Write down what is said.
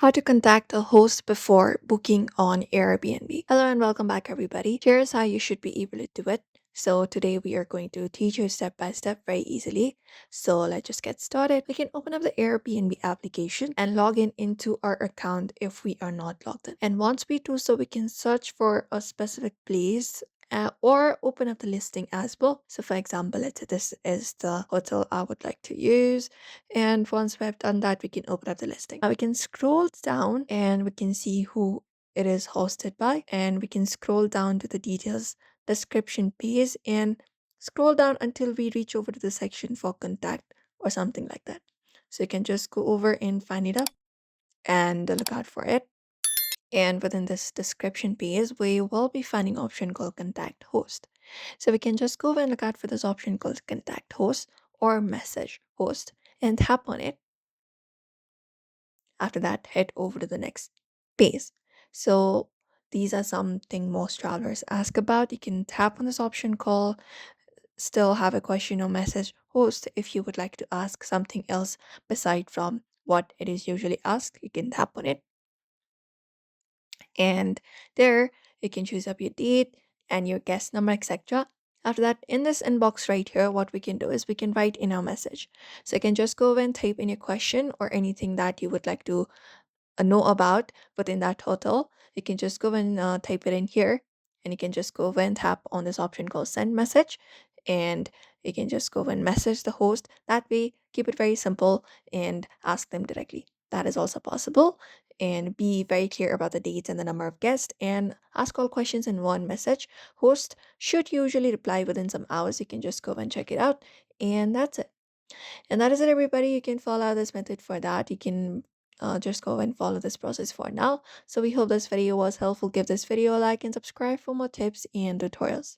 How to contact a host before booking on Airbnb. Hello and welcome back, everybody. Here's how you should be able to do it. So, today we are going to teach you step by step very easily. So, let's just get started. We can open up the Airbnb application and log in into our account if we are not logged in. And once we do so, we can search for a specific place or open up the listing as well. So, for example, let's say this is the hotel I would like to use, and once we have done that, we can open up the listing. Now we can scroll down and we can see who it is hosted by, and we can scroll down to the details description page and scroll down until we reach over to the section for contact or something like that. So you can just go over and find it up and look out for it. And within this description page, we will be finding option called contact host. So we can just go over and look out for this option called contact host or message host and tap on it. After that, head over to the next page. So these are something most travelers ask about. You can tap on this option called still have a question or message host. If you would like to ask something else beside from what it is usually asked, you can tap on it, and there you can choose up your date and your guest number, etc. After that, in this inbox right here, what we can do is we can write in our message. So you can just go over and type in your question or anything that you would like to know about within that hotel. You can just go and type it in here, and you can just go over and tap on this option called send message, and you can just go and message the host. That way, keep it very simple and ask them directly. That is also possible. And be very clear about the dates and the number of guests and ask all questions in one message. Host should usually reply within some hours. You can just go and check it out. And that's it. And that is it, everybody. You can follow this method for that. You can just go and follow this process for now. So we hope this video was helpful. Give this video a like and subscribe for more tips and tutorials.